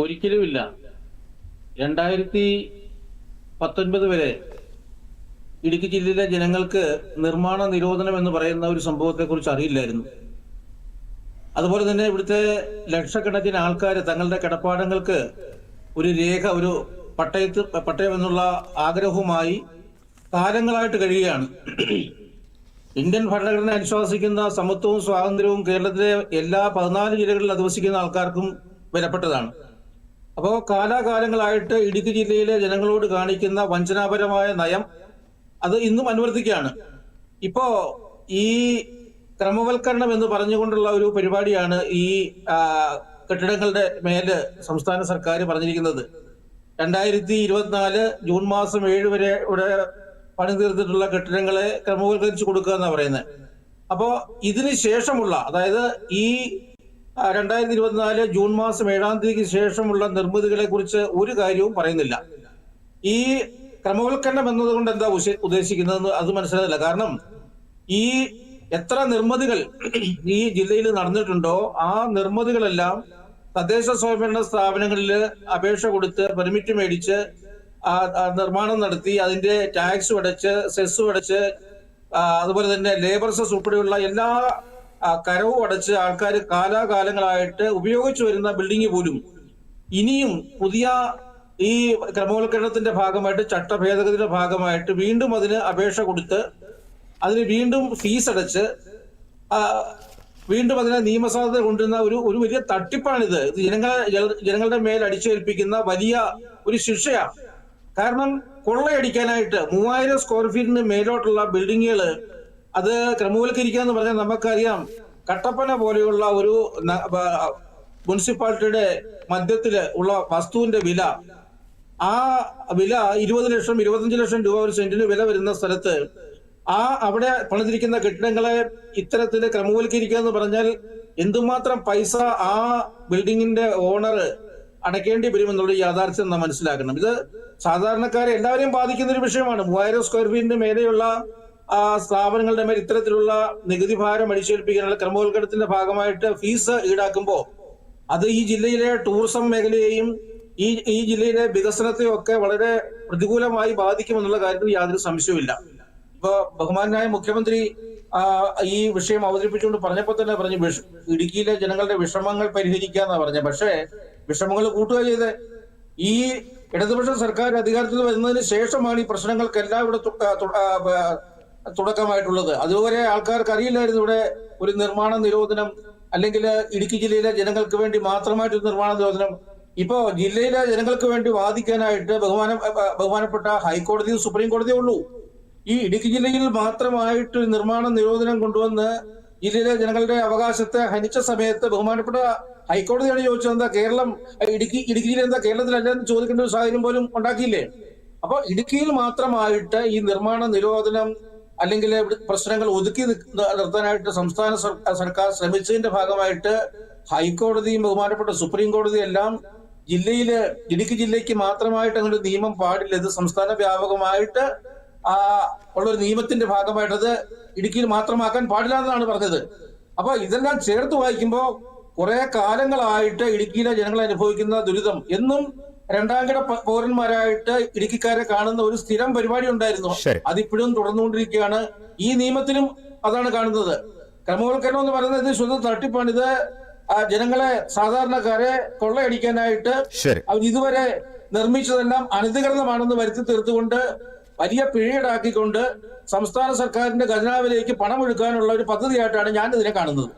ഒരിക്കലുമില്ല. 2019 വരെ ഇടുക്കി ജില്ലയിലെ ജനങ്ങൾക്ക് നിർമ്മാണ നിരോധനം എന്ന് പറയുന്ന ഒരു സംഭവത്തെക്കുറിച്ച് അറിയില്ലായിരുന്നു. അതുപോലെ തന്നെ ഇവിടുത്തെ ലക്ഷക്കണക്കിന് ആൾക്കാർ തങ്ങളുടെ കിടപ്പാടങ്ങൾക്ക് ഒരു രേഖ, ഒരു പട്ടയം എന്നുള്ള ആഗ്രഹവുമായി കാലങ്ങളായിട്ട് കഴിയുകയാണ്. ഇന്ത്യൻ ഭരണഘടന അനുശാസിക്കുന്ന സമത്വവും സ്വാതന്ത്ര്യവും കേരളത്തിലെ എല്ലാ 14 ജില്ലകളിൽ അധിവസിക്കുന്ന ആൾക്കാർക്കും വിലപ്പെട്ടതാണ്. അപ്പോൾ കാലാകാലങ്ങളായിട്ട് ഇടുക്കി ജില്ലയിലെ ജനങ്ങളോട് കാണിക്കുന്ന വഞ്ചനാപരമായ നയം അത് ഇന്നും അനുവർത്തിക്കുകയാണ്. ഇപ്പോ ഈ ക്രമവൽക്കരണം എന്ന് പറഞ്ഞുകൊണ്ടുള്ള ഒരു പരിപാടിയാണ് ഈ കെട്ടിടങ്ങളുടെ മേല് സംസ്ഥാന സർക്കാർ പറഞ്ഞിരിക്കുന്നത്. 2024 ജൂൺ മാസം 7 വരെ ഇവിടെ പണി തീർത്തിട്ടുള്ള കെട്ടിടങ്ങളെ ക്രമവൽക്കരിച്ച് കൊടുക്കുക എന്നാണ് പറയുന്നത്. അപ്പോ ഇതിന് ശേഷമുള്ള, അതായത് ഈ 2024 ജൂൺ മാസം 7-ാം തീയതിക്ക് ശേഷമുള്ള നിർമ്മിതികളെ കുറിച്ച് ഒരു കാര്യവും പറയുന്നില്ല. ഈ ക്രമവൽക്കരണം എന്നതുകൊണ്ട് എന്താ ഉദ്ദേശിക്കുന്നതെന്ന് അത് മനസ്സിലായില്ല. കാരണം ഈ എത്ര നിർമ്മിതികൾ ഈ ജില്ലയിൽ നടന്നിട്ടുണ്ടോ ആ നിർമ്മിതികളെല്ലാം തദ്ദേശ സ്വയംഭരണ സ്ഥാപനങ്ങളിൽ അപേക്ഷ കൊടുത്ത് പെർമിറ്റ് മേടിച്ച് നിർമ്മാണം നടത്തി അതിന്റെ ടാക്സ് അടച്ച് സെസ് അടച്ച് അതുപോലെ തന്നെ ലേബർ സെസ് ഉൾപ്പെടെയുള്ള എല്ലാ കരവും അടച്ച് ആൾക്കാർ കാലാകാലങ്ങളായിട്ട് ഉപയോഗിച്ചു വരുന്ന ബിൽഡിംഗ് പോലും ഇനിയും പുതിയ ഈ ക്രമവൽക്കരണത്തിന്റെ ഭാഗമായിട്ട്, ചട്ട ഭേദഗതിയുടെ ഭാഗമായിട്ട് വീണ്ടും അതിന് അപേക്ഷ കൊടുത്ത് അതിന് വീണ്ടും ഫീസ് അടച്ച് വീണ്ടും അതിനെ നിയമസാധുത കൊണ്ടുവരുന്ന ഒരു വലിയ തട്ടിപ്പാണിത്. ഇത് ജനങ്ങളുടെ മേൽ അടിച്ചേൽപ്പിക്കുന്ന വലിയ ഒരു ശിക്ഷയാണ്. കാരണം കൊള്ളയടിക്കാനായിട്ട് 3000 സ്ക്വയർ ഫീറ്റിന് മേലോട്ടുള്ള ബിൽഡിങ്ങുകൾ അത് ക്രമവൽക്കരിക്കുക എന്ന് പറഞ്ഞാൽ നമുക്കറിയാം, കട്ടപ്പന പോലെയുള്ള ഒരു മുനിസിപ്പാലിറ്റിയുടെ മധ്യത്തില് ഉള്ള വസ്തുവിന്റെ വില, ആ വില 20 ലക്ഷം 25 ലക്ഷം രൂപ ഒരു സെന്റിന് വില വരുന്ന സ്ഥലത്ത് അവിടെ പണിതിരിക്കുന്ന കെട്ടിടങ്ങളെ ഇത്തരത്തില് ക്രമവൽക്കരിക്കുക എന്ന് പറഞ്ഞാൽ എന്തുമാത്രം പൈസ ആ ബിൽഡിങ്ങിന്റെ ഓണർ അടയ്ക്കേണ്ടി വരുമെന്നുള്ള യാഥാർത്ഥ്യം നാം മനസ്സിലാക്കണം. ഇത് സാധാരണക്കാരെ എല്ലാവരെയും ബാധിക്കുന്ന ഒരു വിഷയമാണ്. 3000 സ്ക്വയർ ഫീറ്റിന് മേലെയുള്ള സ്ഥാപനങ്ങളുടെ മേൽ ഇത്തരത്തിലുള്ള നികുതി ഭാരം അടിച്ചേൽപ്പിക്കാനുള്ള ക്രമവൽക്കരണത്തിന്റെ ഭാഗമായിട്ട് ഫീസ് ഈടാക്കുമ്പോൾ അത് ഈ ജില്ലയിലെ ടൂറിസം മേഖലയെയും ഈ ജില്ലയിലെ വികസനത്തെയും ഒക്കെ വളരെ പ്രതികൂലമായി ബാധിക്കുമെന്നുള്ള കാര്യത്തിൽ യാതൊരു സംശയവുമില്ല. ഇപ്പൊ ബഹുമാനായ മുഖ്യമന്ത്രി ഈ വിഷയം അവതരിപ്പിച്ചുകൊണ്ട് പറഞ്ഞപ്പോൾ തന്നെ പറഞ്ഞു, ഇടുക്കിയിലെ ജനങ്ങളുടെ വിഷമങ്ങൾ പരിഹരിക്കുക എന്നാ പറഞ്ഞത്. പക്ഷേ വിഷമങ്ങൾ കൂട്ടുക ചെയ്ത് ഈ ഇടതുപക്ഷ സർക്കാർ അധികാരത്തിൽ വരുന്നതിന് ശേഷമാണ് ഈ പ്രശ്നങ്ങൾക്കെല്ലാം ഇവിടെ തുടക്കമായിട്ടുള്ളത്. അതുവരെ ആൾക്കാർക്ക് അറിയില്ലായിരുന്നു ഇവിടെ ഒരു നിർമ്മാണ നിരോധനം, അല്ലെങ്കിൽ ഇടുക്കി ജില്ലയിലെ ജനങ്ങൾക്ക് വേണ്ടി മാത്രമായിട്ടൊരു നിർമ്മാണ നിരോധനം. ഇപ്പോ ജില്ലയിലെ ജനങ്ങൾക്ക് വേണ്ടി വാദിക്കാനായിട്ട് ബഹുമാനപ്പെട്ട ഹൈക്കോടതിയും സുപ്രീം കോടതിയും ഉള്ളൂ. ഈ ഇടുക്കി ജില്ലയിൽ മാത്രമായിട്ട് നിർമ്മാണ നിരോധനം കൊണ്ടുവന്ന് ജില്ലയിലെ ജനങ്ങളുടെ അവകാശത്തെ ഹനിച്ച സമയത്ത് ബഹുമാനപ്പെട്ട ഹൈക്കോടതിയാണ് ചോദിച്ചത്, എന്താ ഇടുക്കി ജില്ല എന്താ കേരളത്തിലല്ലെന്ന് ചോദിക്കേണ്ട ഒരു സാഹചര്യം പോലും ഉണ്ടാക്കിയില്ലേ? അപ്പൊ ഇടുക്കിയിൽ മാത്രമായിട്ട് ഈ നിർമ്മാണ നിരോധനം അല്ലെങ്കിൽ പ്രശ്നങ്ങൾ ഒതുക്കി നിർത്താനായിട്ട് സംസ്ഥാന സർക്കാർ ശ്രമിച്ചതിന്റെ ഭാഗമായിട്ട് ഹൈക്കോടതിയും ബഹുമാനപ്പെട്ട സുപ്രീം കോടതിയും എല്ലാം ഇടുക്കി ജില്ലയ്ക്ക് മാത്രമായിട്ട് അങ്ങനെ നിയമം പാടില്ല, ഇത് സംസ്ഥാന വ്യാപകമായിട്ട് ഉള്ളൊരു നിയമത്തിന്റെ ഭാഗമായിട്ട് അത് ഇടുക്കിയിൽ മാത്രമാക്കാൻ പാടില്ല എന്നാണ് പറഞ്ഞത്. അപ്പൊ ഇതെല്ലാം ചേർത്ത് വായിക്കുമ്പോൾ കുറെ കാലങ്ങളായിട്ട് ഇടുക്കിയിലെ ജനങ്ങൾ അനുഭവിക്കുന്ന ദുരിതം എന്നും രണ്ടാംകിട പൗരന്മാരായിട്ട് ഇടുക്കിക്കാരെ കാണുന്ന ഒരു സ്ഥിരം പരിപാടി ഉണ്ടായിരുന്നു. അതിപ്പോഴും തുടർന്നുകൊണ്ടിരിക്കുകയാണ്. ഈ നിയമത്തിലും അതാണ് കാണുന്നത്. ക്രമവൽക്കരണം എന്ന് പറയുന്നത് ഇത് ശുദ്ധ തട്ടിപ്പാണിത്. ജനങ്ങളെ, സാധാരണക്കാരെ കൊള്ളയടിക്കാനായിട്ട് അവർ ഇതുവരെ നിർമ്മിച്ചതെല്ലാം അനധികൃതമാണെന്ന് വരുത്തി തീർത്തുകൊണ്ട് വലിയ പിഴയീടാക്കിക്കൊണ്ട് സംസ്ഥാന സർക്കാരിന്റെ ഖജനാവിലേക്ക് പണം ഒഴുക്കാനുള്ള ഒരു പദ്ധതിയായിട്ടാണ് ഞാൻ ഇതിനെ കാണുന്നത്.